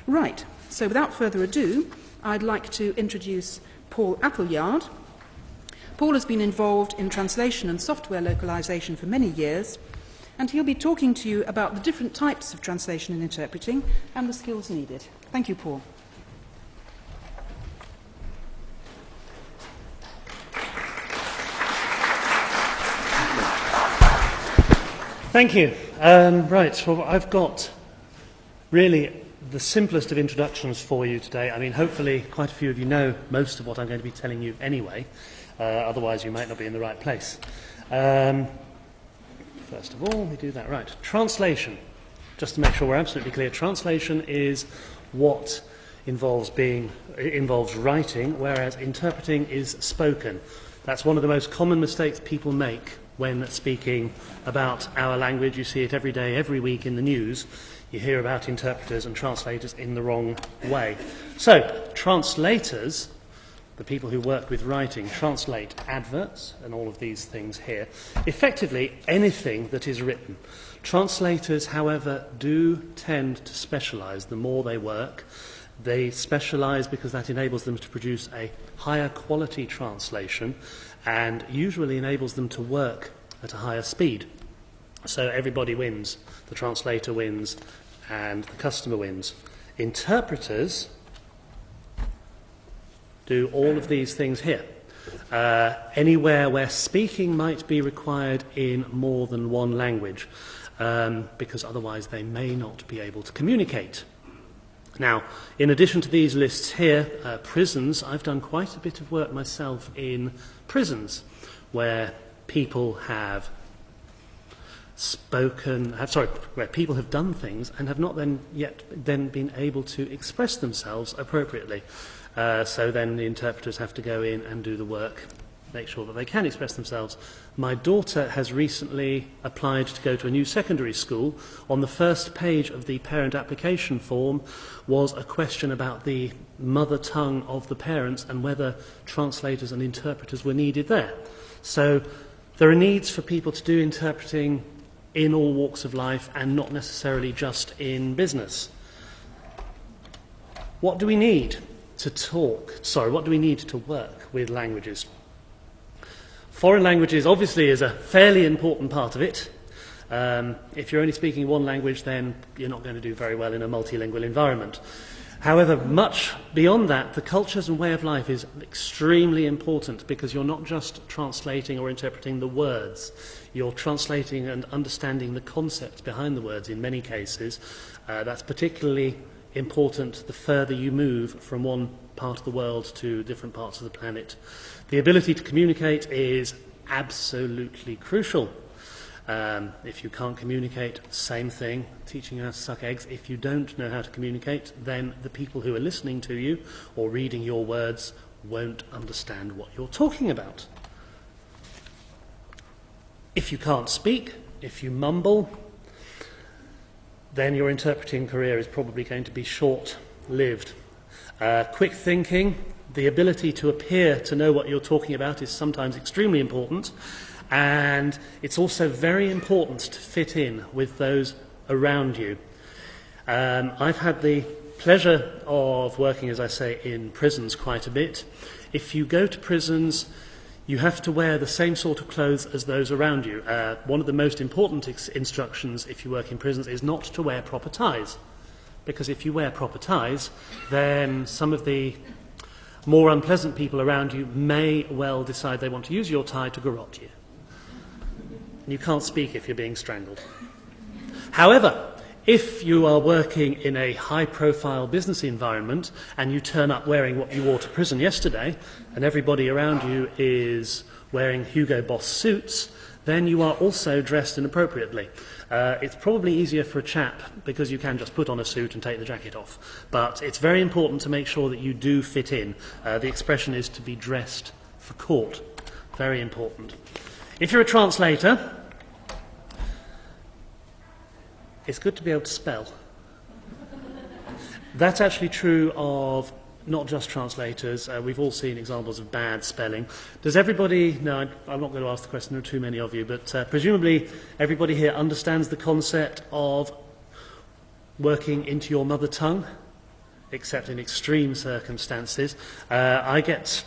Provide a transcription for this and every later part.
Right, so without further ado, I'd like to introduce Paul Appleyard. Paul has been involved in translation and software localization for many years, and he'll be talking to you about the different types of translation and interpreting and the skills needed. Thank you, Paul. Thank you. Right, well, I've got really the simplest of introductions for you today. I mean, hopefully quite a few of you know most of what I'm going to be telling you anyway. Otherwise, you might not be in the right place. First of all, we do that right. Translation. Just to make sure we're absolutely clear, translation is what involves writing, whereas interpreting is spoken. That's one of the most common mistakes people make when speaking about our language. You see it every day, every week in the news. You hear about interpreters and translators in the wrong way. So, translators, the people who work with writing, translate adverts and all of these things here. Effectively, anything that is written. Translators, however, do tend to specialise the more they work. They specialise because that enables them to produce a higher quality translation and usually enables them to work at a higher speed. So everybody wins. The translator wins and the customer wins. Interpreters do all of these things here. Anywhere where speaking might be required in more than one language, because otherwise they may not be able to communicate. Now, in addition to these lists here, prisons, I've done quite a bit of work myself in prisons, where people have where people have done things and have not yet been able to express themselves appropriately. So then the interpreters have to go in and do the work, make sure that they can express themselves. My daughter has recently applied to go to a new secondary school. On the first page of the parent application form was a question about the mother tongue of the parents and whether translators and interpreters were needed there. So there are needs for people to do interpreting in all walks of life and not necessarily just in business. What do we need to work with languages? Foreign languages obviously is a fairly important part of it. If you're only speaking one language, then you're not going to do very well in a multilingual environment. However, much beyond that, the cultures and way of life is extremely important because you're not just translating or interpreting the words. You're translating and understanding the concepts behind the words in many cases. That's particularly important the further you move from one part of the world to different parts of the planet. The ability to communicate is absolutely crucial. If you can't communicate, same thing, teaching you how to suck eggs. If you don't know how to communicate, then the people who are listening to you or reading your words won't understand what you're talking about. If you can't speak, if you mumble, then your interpreting career is probably going to be short-lived. Quick thinking, the ability to appear to know what you're talking about is sometimes extremely important. And it's also very important to fit in with those around you. I've had the pleasure of working, as I say, in prisons quite a bit. If you go to prisons, you have to wear the same sort of clothes as those around you. One of the most important instructions if you work in prisons is not to wear proper ties. Because if you wear proper ties, then some of the more unpleasant people around you may well decide they want to use your tie to garrote you. You can't speak if you're being strangled. However, if you are working in a high-profile business environment and you turn up wearing what you wore to prison yesterday and everybody around you is wearing Hugo Boss suits, then you are also dressed inappropriately. It's probably easier for a chap because you can just put on a suit and take the jacket off. But it's very important to make sure that you do fit in. The expression is to be dressed for court. Very important. If you're a translator, it's good to be able to spell. That's actually true of not just translators. We've all seen examples of bad spelling. Does everybody, no, I'm not going to ask the question, there are too many of you, but presumably everybody here understands the concept of working into your mother tongue? except in extreme circumstances. I get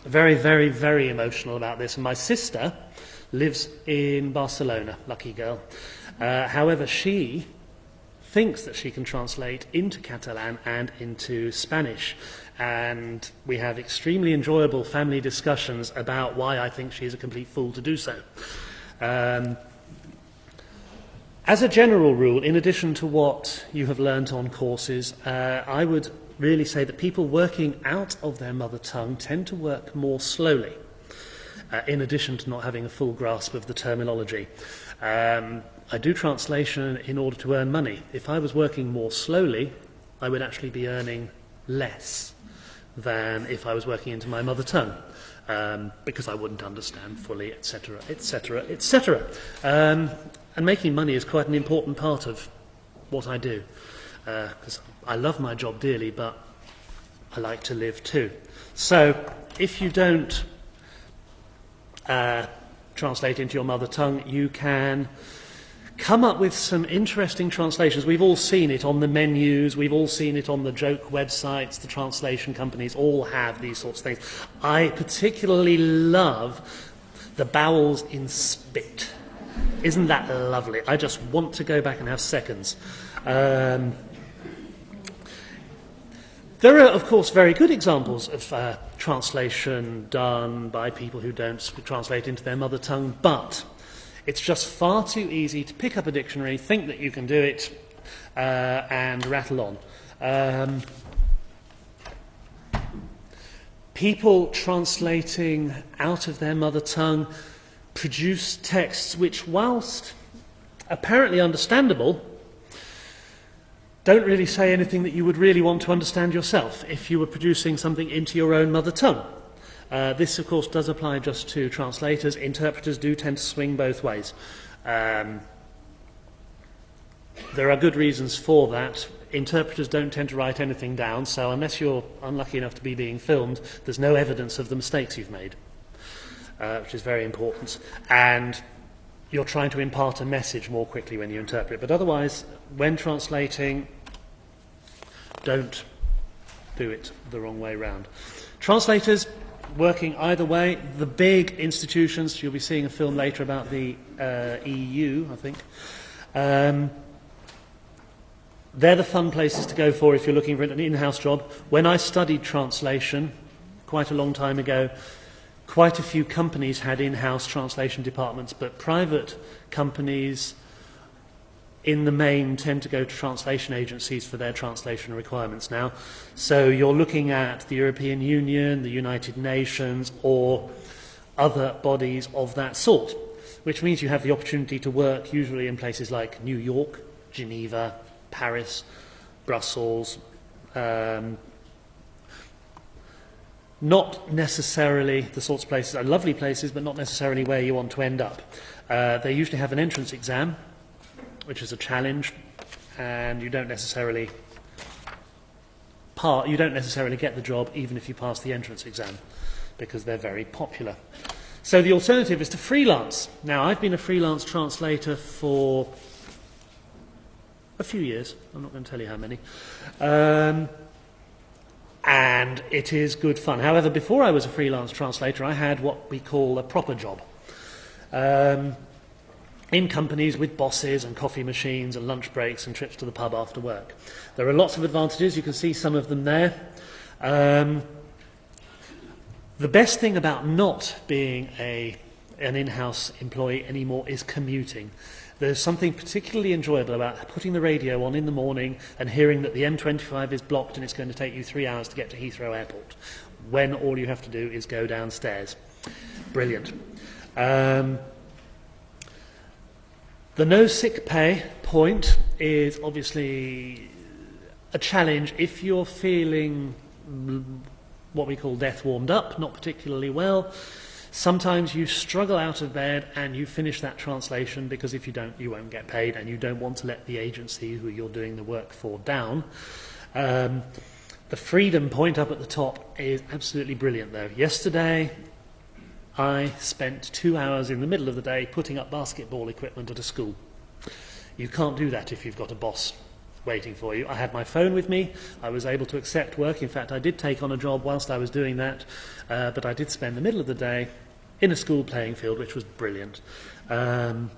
very, very, very emotional about this. And my sister lives in Barcelona, lucky girl. However, she thinks that she can translate into Catalan and into Spanish. And we have extremely enjoyable family discussions about why I think she is a complete fool to do so. As a general rule, in addition to what you have learnt on courses, I would really say that people working out of their mother tongue tend to work more slowly, in addition to not having a full grasp of the terminology. I do translation in order to earn money. If I was working more slowly, I would actually be earning less than if I was working into my mother tongue, because I wouldn't understand fully, etc., etc., etc. And making money is quite an important part of what I do, because I love my job dearly, but I like to live too. So if you don't translate into your mother tongue, you can come up with some interesting translations. We've all seen it on the menus, we've all seen it on the joke websites, the translation companies all have these sorts of things. I particularly love the bowels in spit. Isn't that lovely? I just want to go back and have seconds. There are, of course, very good examples of translation done by people who don't translate into their mother tongue, but it's just far too easy to pick up a dictionary, think that you can do it, and rattle on. People translating out of their mother tongue produce texts which, whilst apparently understandable, don't really say anything that you would really want to understand yourself if you were producing something into your own mother tongue. This, of course, does apply just to translators. Interpreters do tend to swing both ways. There are good reasons for that. Interpreters don't tend to write anything down, so unless you're unlucky enough to be being filmed, there's no evidence of the mistakes you've made, which is very important. And you're trying to impart a message more quickly when you interpret. But otherwise, when translating, don't do it the wrong way round. Translators working either way, the big institutions, you'll be seeing a film later about the EU, I think. They're the fun places to go for if you're looking for an in-house job. When I studied translation, quite a long time ago, quite a few companies had in-house translation departments, but private companies in the main tend to go to translation agencies for their translation requirements now. So you're looking at the European Union, the United Nations, or other bodies of that sort, which means you have the opportunity to work usually in places like New York, Geneva, Paris, Brussels, not necessarily the sorts of places, are lovely places, but not necessarily where you want to end up. They usually have an entrance exam, which is a challenge, and you don't necessarily get the job even if you pass the entrance exam, because they're very popular. So the alternative is to freelance. Now, I've been a freelance translator for a few years. I'm not going to tell you how many. And it is good fun. However, before I was a freelance translator, I had what we call a proper job. In companies with bosses and coffee machines and lunch breaks and trips to the pub after work. There are lots of advantages. You can see some of them there. The best thing about not being an in-house employee anymore is commuting. There's something particularly enjoyable about putting the radio on in the morning and hearing that the M25 is blocked and it's going to take you 3 hours to get to Heathrow Airport, when all you have to do is go downstairs. Brilliant. The no sick pay point is obviously a challenge if you're feeling what we call death warmed up, not particularly well. Sometimes you struggle out of bed and you finish that translation, because if you don't, you won't get paid, and you don't want to let the agency who you're doing the work for down. The freedom point up at the top is absolutely brilliant, though. Yesterday, I spent 2 hours in the middle of the day putting up basketball equipment at a school. You can't do that if you've got a boss waiting for you. I had my phone with me. I was able to accept work. In fact, I did take on a job whilst I was doing that, but I did spend the middle of the day in a school playing field, which was brilliant. Hello.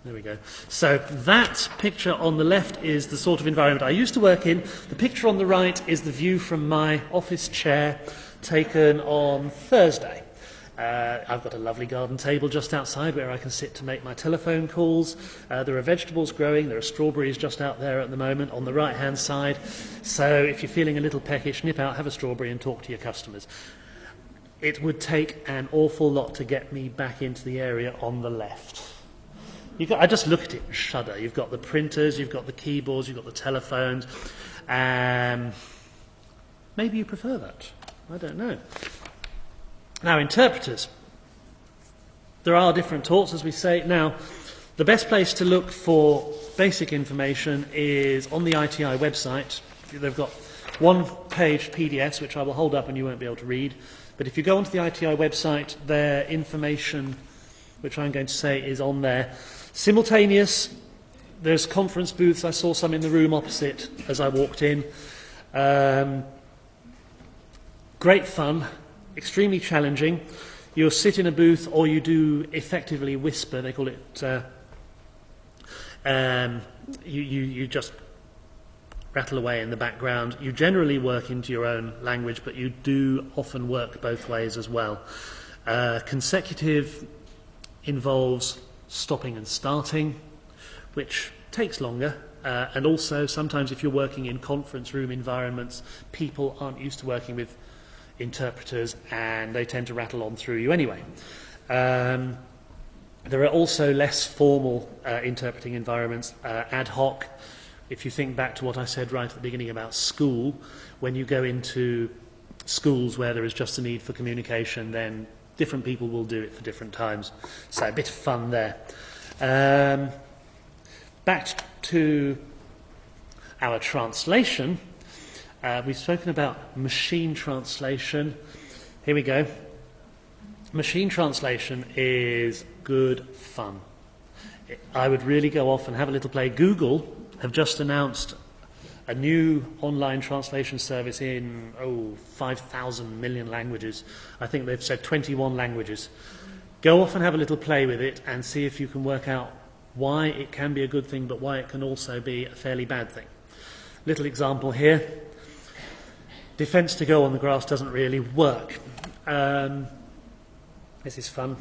There we go. So that picture on the left is the sort of environment I used to work in. The picture on the right is the view from my office chair taken on Thursday. I've got a lovely garden table just outside where I can sit to make my telephone calls. There are vegetables growing. There are strawberries just out there at the moment on the right-hand side. So if you're feeling a little peckish, nip out, have a strawberry and talk to your customers. It would take an awful lot to get me back into the area on the left. I just look at it and shudder. You've got the printers, you've got the keyboards, you've got the telephones. Maybe you prefer that. I don't know. Now, interpreters. There are different talks, as we say. Now, the best place to look for basic information is on the ITI website. They've got one-page PDFs, which I will hold up and you won't be able to read. But if you go onto the ITI website, their information, which I'm going to say, is on there. Simultaneous, there's conference booths. I saw some in the room opposite as I walked in. Great fun, extremely challenging. You'll sit in a booth or you do effectively whisper. They call it, you just rattle away in the background. You generally work into your own language, but you do often work both ways as well. Consecutive involves stopping and starting, which takes longer. And also, sometimes if you're working in conference room environments, people aren't used to working with interpreters and they tend to rattle on through you anyway. There are also less formal interpreting environments, ad hoc. If you think back to what I said right at the beginning about school, when you go into schools where there is just a need for communication, then different people will do it for different times. So a bit of fun there. Back to our translation. We've spoken about machine translation. Here we go. Machine translation is good fun. I would really go off and have a little play. Google have just announced a new online translation service in 5,000 million languages. I think they've said 21 languages. Go off and have a little play with it and see if you can work out why it can be a good thing, but why it can also be a fairly bad thing. Little example here. Defence to go on the grass doesn't really work. This is fun.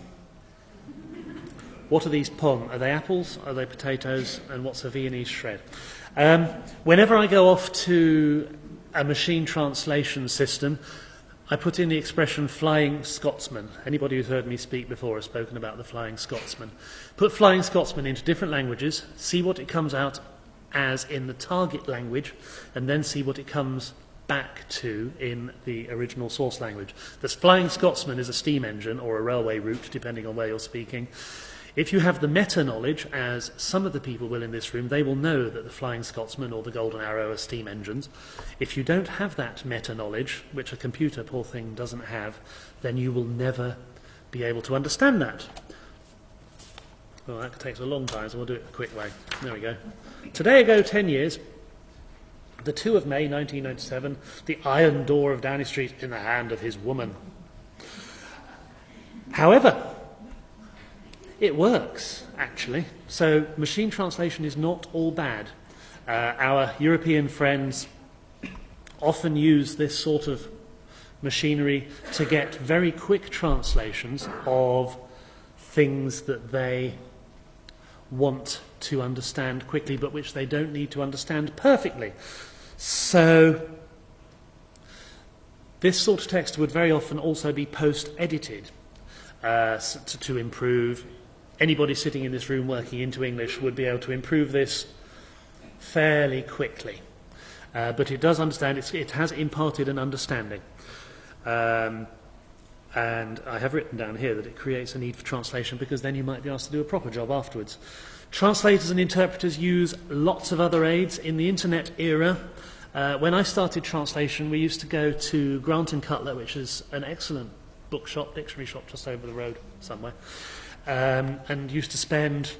What are these pom? Are they apples? Are they potatoes? And what's a Viennese shred? Whenever I go off to a machine translation system, I put in the expression Flying Scotsman. Anybody who's heard me speak before has spoken about the Flying Scotsman. Put Flying Scotsman into different languages, see what it comes out as in the target language, and then see what it comes back to in the original source language. The Flying Scotsman is a steam engine or a railway route, depending on where you're speaking. If you have the meta-knowledge, as some of the people will in this room, they will know that the Flying Scotsman or the Golden Arrow are steam engines. If you don't have that meta-knowledge, which a computer, poor thing, doesn't have, then you will never be able to understand that. Well, that takes a long time, so we'll do it a quick way. There we go. Today ago, 10 years, the 2 of May 1997, the iron door of Downing Street in the hand of his woman. However, it works, actually. So machine translation is not all bad. Our European friends often use this sort of machinery to get very quick translations of things that they want to understand quickly, but which they don't need to understand perfectly. So this sort of text would very often also be post-edited to improve. Anybody sitting in this room working into English would be able to improve this fairly quickly. But it does understand, it has imparted an understanding. And I have written down here that it creates a need for translation because then you might be asked to do a proper job afterwards. Translators and interpreters use lots of other aids. In the internet era, when I started translation, we used to go to Grant and Cutler, which is an excellent bookshop, dictionary shop just over the road somewhere. And used to spend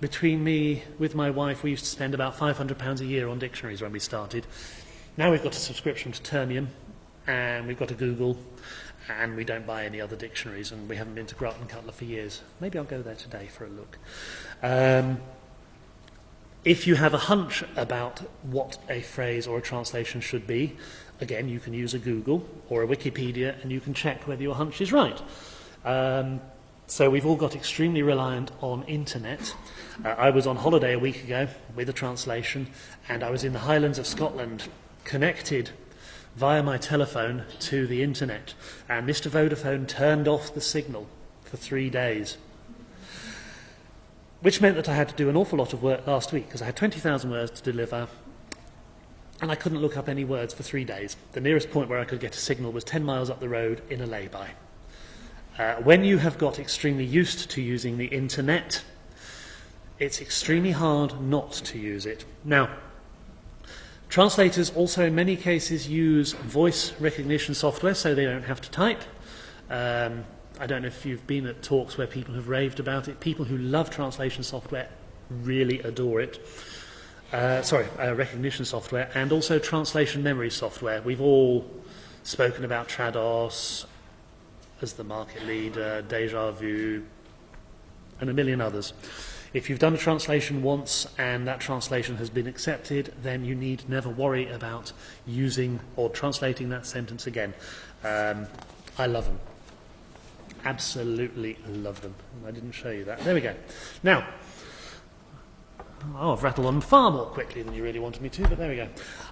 between me, with my wife, we used to spend about £500 a year on dictionaries when we started. Now we've got a subscription to Termium, and we've got a Google, and we don't buy any other dictionaries, and we haven't been to Grant and Cutler for years. Maybe I'll go there today for a look. If you have a hunch about what a phrase or a translation should be, again, you can use a Google or a Wikipedia, and you can check whether your hunch is right. So we've all got extremely reliant on internet. I was on holiday a week ago with a translation, and I was in the Highlands of Scotland, connected via my telephone to the internet, and Mr. Vodafone turned off the signal for 3 days, which meant that I had to do an awful lot of work last week because I had 20,000 words to deliver, and I couldn't look up any words for 3 days. The nearest point where I could get a signal was 10 miles up the road in a lay-by. When you have got extremely used to using the internet, it's extremely hard not to use it. Now, translators also in many cases use voice recognition software so they don't have to type. I don't know if you've been at talks where people have raved about it. People who love translation software really adore it. Recognition software, and also translation memory software. We've all spoken about Trados as the market leader, Deja Vu, and a million others. If you've done a translation once and that translation has been accepted, then you need never worry about using or translating that sentence again. I love them. Absolutely love them. I didn't show you that. There we go. Now, I've rattled on far more quickly than you really wanted me to, but there we go.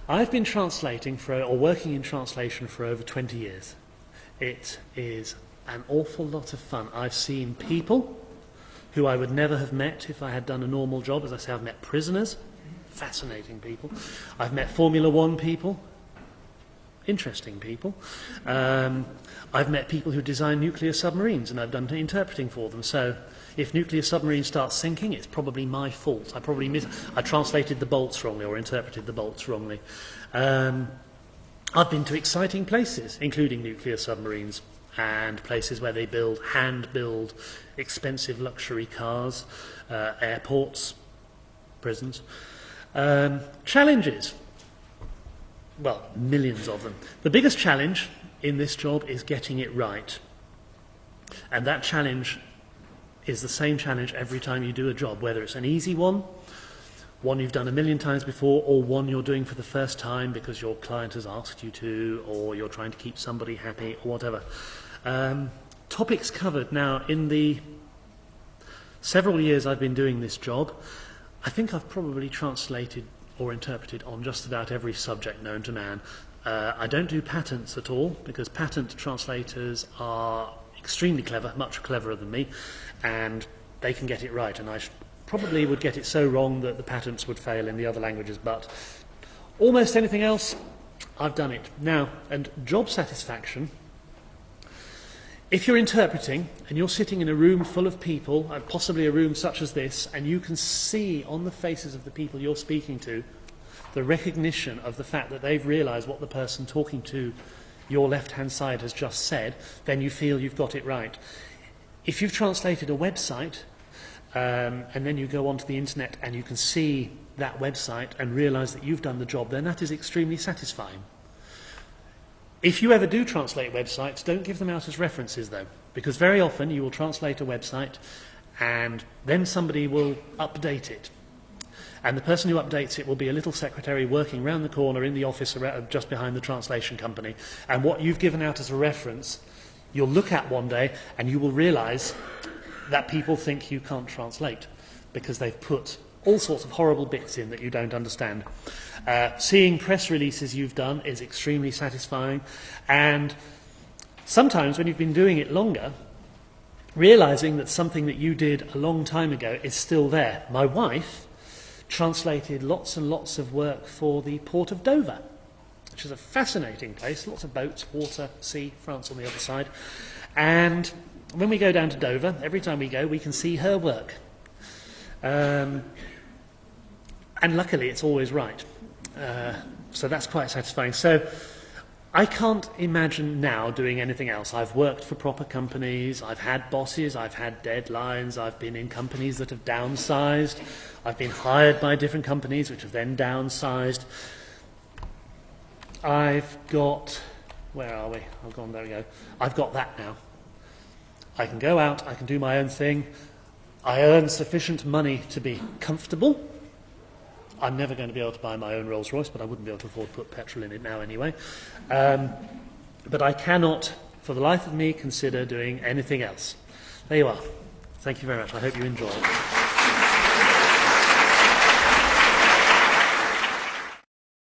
I've been translating or working in translation for over 20 years. It is an awful lot of fun. I've seen people who I would never have met if I had done a normal job. As I say, I've met prisoners, fascinating people. I've met Formula One people, interesting people. I've met people who design nuclear submarines, and I've done interpreting for them. So if nuclear submarines start sinking, it's probably my fault. I translated the bolts wrongly or interpreted the bolts wrongly. I've been to exciting places, including nuclear submarines, and places where they hand-build expensive luxury cars, airports, prisons. Challenges. Well, millions of them. The biggest challenge in this job is getting it right. And that challenge is the same challenge every time you do a job, whether it's an easy one you've done a million times before, or one you're doing for the first time because your client has asked you to, or you're trying to keep somebody happy, or whatever. Topics covered. Now, in the several years I've been doing this job, I think I've probably translated or interpreted on just about every subject known to man. I don't do patents at all, because patent translators are extremely clever, much cleverer than me, and they can get it right, and I probably would get it so wrong that the patents would fail in the other languages, but almost anything else, I've done it. Now, and job satisfaction, if you're interpreting and you're sitting in a room full of people, possibly a room such as this, and you can see on the faces of the people you're speaking to the recognition of the fact that they've realised what the person talking to your left-hand side has just said, then you feel you've got it right. If you've translated a website, and then you go onto the internet and you can see that website and realise that you've done the job, then that is extremely satisfying. If you ever do translate websites, don't give them out as references though, because very often you will translate a website and then somebody will update it. And the person who updates it will be a little secretary working round the corner in the office just behind the translation company. And what you've given out as a reference, you'll look at one day and you will realise that people think you can't translate because they've put all sorts of horrible bits in that you don't understand. Seeing press releases you've done is extremely satisfying, and sometimes when you've been doing it longer, realising that something that you did a long time ago is still there. My wife translated lots and lots of work for the port of Dover, which is a fascinating place, lots of boats, water, sea, France on the other side, and when we go down to Dover, every time we go, we can see her work. And luckily, it's always right. So that's quite satisfying. So I can't imagine now doing anything else. I've worked for proper companies, I've had bosses, I've had deadlines, I've been in companies that have downsized, I've been hired by different companies which have then downsized. I've got, where are we? Oh, gone, there we go. I've got that now. I can go out, I can do my own thing. I earn sufficient money to be comfortable. I'm never going to be able to buy my own Rolls Royce, but I wouldn't be able to afford to put petrol in it now anyway. But I cannot, for the life of me, consider doing anything else. There you are. Thank you very much. I hope you enjoy it.